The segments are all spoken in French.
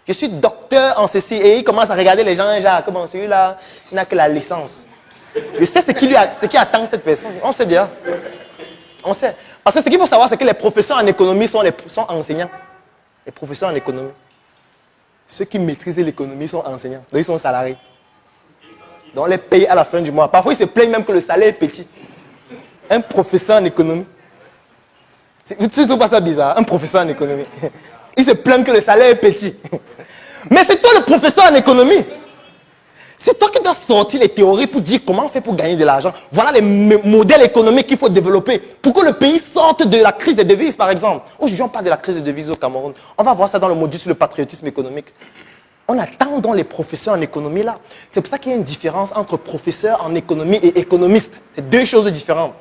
Je suis docteur en ceci. Et il commence à regarder les gens, genre, comment celui-là, il n'a que la licence. Je sais ce qui attend cette personne. On sait déjà. On sait. Parce que ce qu'il faut savoir, c'est que les professeurs en économie sont enseignants. Les professeurs en économie. Ceux qui maîtrisent l'économie sont enseignants. Donc ils sont salariés. Donc on les paye à la fin du mois. Parfois ils se plaignent même que le salaire est petit. Un professeur en économie. Vous ne trouvez pas ça bizarre? Un professeur en économie. Il se plaint que le salaire est petit. Mais c'est toi le professeur en économie. C'est toi qui dois sortir les théories pour dire comment on fait pour gagner de l'argent. Voilà les modèles économiques qu'il faut développer pour que le pays sorte de la crise des devises, par exemple. Aujourd'hui, on parle de la crise des devises au Cameroun. On va voir ça dans le module sur le patriotisme économique. On attend donc les professeurs en économie là. C'est pour ça qu'il y a une différence entre professeur en économie et économiste. C'est deux choses différentes.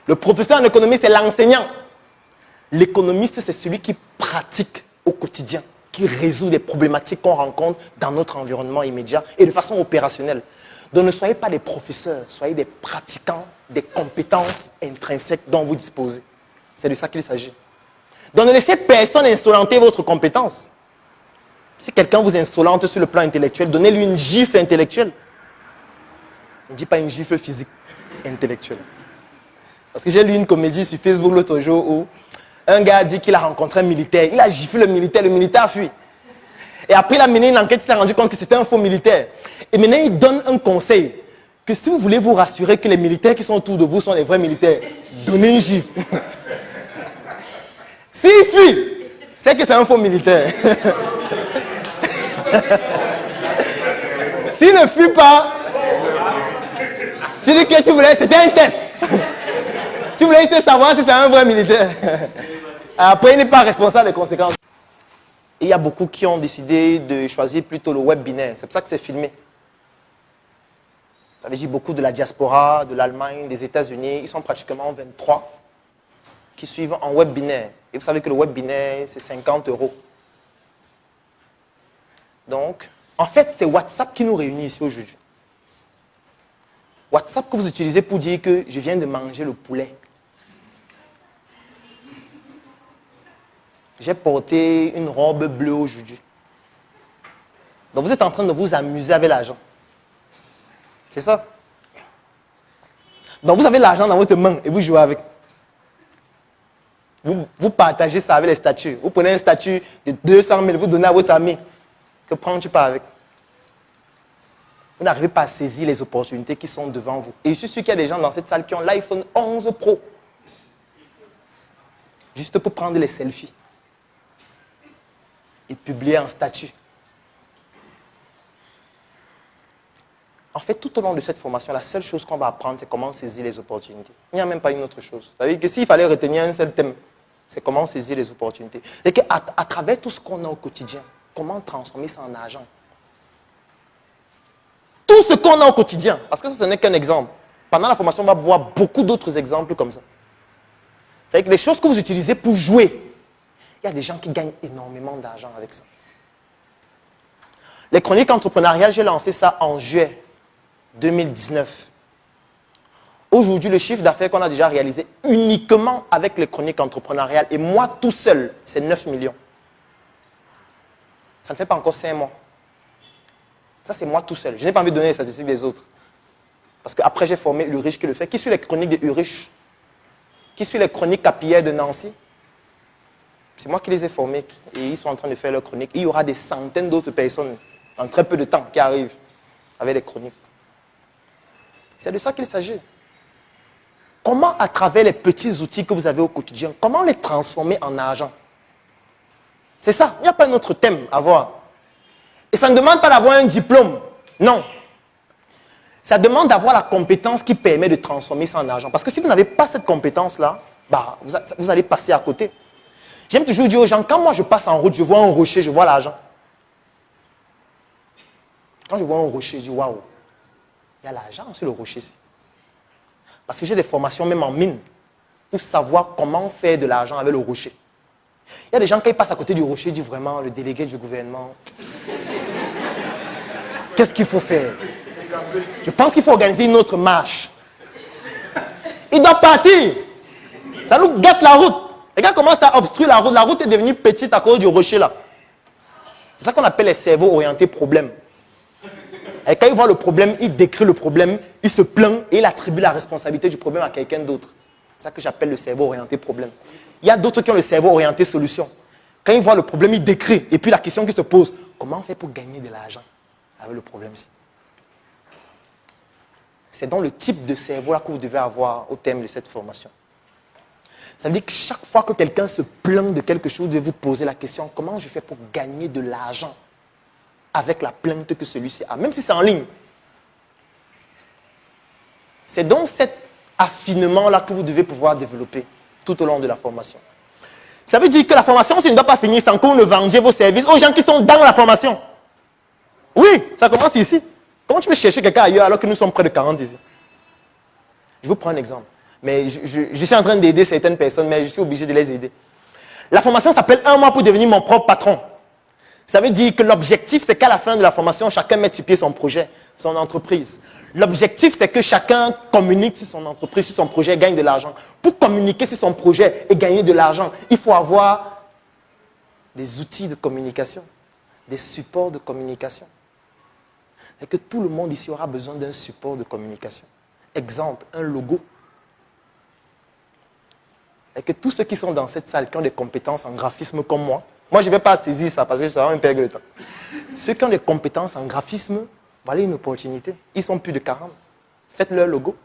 Le professeur en économie, c'est l'enseignant. L'économiste, c'est celui qui pratique au quotidien, qui résout des problématiques qu'on rencontre dans notre environnement immédiat et de façon opérationnelle. Donc ne soyez pas des professeurs, soyez des pratiquants des compétences intrinsèques dont vous disposez. C'est de ça qu'il s'agit. Donc ne laissez personne insolenter votre compétence. Si quelqu'un vous insolente sur le plan intellectuel, donnez-lui une gifle intellectuelle. Ne dis pas une gifle physique, intellectuelle. Parce que j'ai lu une comédie sur Facebook l'autre jour où un gars a dit qu'il a rencontré un militaire. Il a giflé le militaire a fui. Et après il a mené une enquête, il s'est rendu compte que c'était un faux militaire. Et maintenant il donne un conseil, que si vous voulez vous rassurer que les militaires qui sont autour de vous sont les vrais militaires, donnez une gifle. S'il fuit, c'est que c'est un faux militaire. S'il ne fuit pas, tu dis que si vous voulez, c'était un test. Tu voulais essayer de savoir si c'est un vrai militaire. Après, il n'est pas responsable des conséquences. Et il y a beaucoup qui ont décidé de choisir plutôt le web binaire. C'est pour ça que c'est filmé. Ça veut dire beaucoup de la diaspora, de l'Allemagne, des États-Unis. Ils sont pratiquement 23 qui suivent en web binaire. Et vous savez que le web binaire, c'est 50 €. Donc, en fait, c'est WhatsApp qui nous réunit ici aujourd'hui. WhatsApp que vous utilisez pour dire que je viens de manger le poulet. J'ai porté une robe bleue aujourd'hui. Donc vous êtes en train de vous amuser avec l'argent. C'est ça. Donc vous avez l'argent dans votre main et vous jouez avec. Vous partagez ça avec les statuts. Vous prenez un statut de 200 000, vous donnez à votre ami. Que prends-tu pas avec? Vous n'arrivez pas à saisir les opportunités qui sont devant vous. Et je suis sûr qu'il y a des gens dans cette salle qui ont l'iPhone 11 Pro. Juste pour prendre les selfies. Et publier en statut. En fait, tout au long de cette formation, la seule chose qu'on va apprendre, c'est comment saisir les opportunités. Il n'y a même pas une autre chose. Ça veut dire que s'il fallait retenir un seul thème, c'est comment saisir les opportunités. C'est qu'à travers tout ce qu'on a au quotidien, comment transformer ça en argent. Tout ce qu'on a au quotidien, parce que ça, ce n'est qu'un exemple. Pendant la formation, on va voir beaucoup d'autres exemples comme ça. C'est-à-dire que les choses que vous utilisez pour jouer, il y a des gens qui gagnent énormément d'argent avec ça. Les chroniques entrepreneuriales, j'ai lancé ça en juillet 2019. Aujourd'hui, le chiffre d'affaires qu'on a déjà réalisé uniquement avec les chroniques entrepreneuriales, et moi tout seul, c'est 9 millions. Ça ne fait pas encore 5 mois. Ça, c'est moi tout seul. Je n'ai pas envie de donner les statistiques des autres. Parce qu'après, j'ai formé Ulrich qui le fait. Qui suit les chroniques de Ulrich? Qui suit les chroniques capillaires de Nancy? C'est moi qui les ai formés. Et ils sont en train de faire leurs chroniques. Et il y aura des centaines d'autres personnes en très peu de temps qui arrivent avec les chroniques. C'est de ça qu'il s'agit. Comment, à travers les petits outils que vous avez au quotidien, comment les transformer en argent? C'est ça. Il n'y a pas un autre thème à voir. Et ça ne demande pas d'avoir un diplôme. Non. Ça demande d'avoir la compétence qui permet de transformer ça en argent. Parce que si vous n'avez pas cette compétence-là, bah, vous allez passer à côté. J'aime toujours dire aux gens, quand moi je passe en route, je vois un rocher, je vois l'argent. Quand je vois un rocher, je dis, waouh, il y a l'argent sur le rocher ici. Parce que j'ai des formations même en mine pour savoir comment faire de l'argent avec le rocher. Il y a des gens, quand ils passent à côté du rocher, ils disent vraiment, le délégué du gouvernement, qu'est-ce qu'il faut faire? Je pense qu'il faut organiser une autre marche. Il doit partir. Ça nous gâte la route. Les gars commencent à obstruer la route. La route est devenue petite à cause du rocher là. C'est ça qu'on appelle les cerveaux orientés problème. Et quand il voit le problème, il décrit le problème, il se plaint et il attribue la responsabilité du problème à quelqu'un d'autre. C'est ça que j'appelle le cerveau orienté problème. Il y a d'autres qui ont le cerveau orienté solution. Quand il voit le problème, il décrit. Et puis la question qui se pose, comment on fait pour gagner de l'argent avec le problème-ci? C'est donc le type de cerveau-là que vous devez avoir au terme de cette formation. Ça veut dire que chaque fois que quelqu'un se plaint de quelque chose, vous devez vous poser la question, comment je fais pour gagner de l'argent avec la plainte que celui-ci a, même si c'est en ligne. C'est donc cet affinement-là que vous devez pouvoir développer tout au long de la formation. Ça veut dire que la formation, ça ne doit pas finir sans que vous ne vendiez vos services aux gens qui sont dans la formation. Oui, ça commence ici. Comment tu peux chercher quelqu'un ailleurs alors que nous sommes près de 40 ici? Je vous prends un exemple. Mais je suis en train d'aider certaines personnes, mais je suis obligé de les aider. La formation s'appelle 1 mois pour devenir mon propre patron. Ça veut dire que l'objectif, c'est qu'à la fin de la formation, chacun mette sur pied son projet, son entreprise. L'objectif, c'est que chacun communique sur son entreprise, sur son projet et gagne de l'argent. Pour communiquer sur son projet et gagner de l'argent, il faut avoir des outils de communication, des supports de communication. Et que tout le monde ici aura besoin d'un support de communication. Exemple, un logo. Et que tous ceux qui sont dans cette salle, qui ont des compétences en graphisme comme moi je ne vais pas saisir ça parce que ça va me perdre le temps. Ceux qui ont des compétences en graphisme, voilà une opportunité. Ils sont plus de 40. Faites leur logo.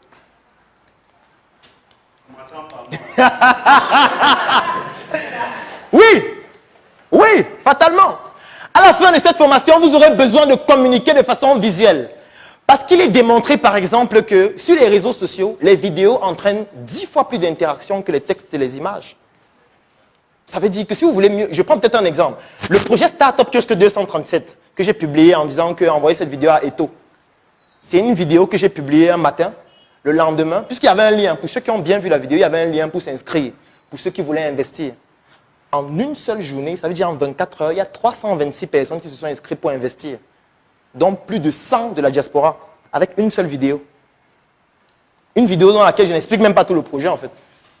Oui, fatalement. À la fin de cette formation, vous aurez besoin de communiquer de façon visuelle. Parce qu'il est démontré, par exemple, que sur les réseaux sociaux, les vidéos entraînent 10 fois plus d'interaction que les textes et les images. Ça veut dire que si vous voulez mieux, je prends peut-être un exemple. Le projet Startup Kiosque 237 que j'ai publié en disant qu'envoyer cette vidéo à Eto. C'est une vidéo que j'ai publiée un matin, le lendemain, puisqu'il y avait un lien. Pour ceux qui ont bien vu la vidéo, il y avait un lien pour s'inscrire, pour ceux qui voulaient investir. En une seule journée, ça veut dire en 24 heures, il y a 326 personnes qui se sont inscrites pour investir. Donc plus de 100 de la diaspora, avec une seule vidéo. Une vidéo dans laquelle je n'explique même pas tout le projet en fait.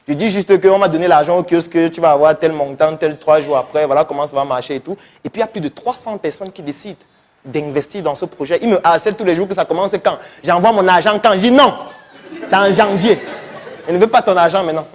Je dis juste qu'on m'a donné l'argent au kiosque, tu vas avoir tel montant, tel 3 jours après, voilà comment ça va marcher et tout. Et puis il y a plus de 300 personnes qui décident d'investir dans ce projet. Ils me harcèlent tous les jours que ça commence quand? J'envoie mon argent quand? Je dis non, c'est en janvier. Je ne veux pas ton argent maintenant.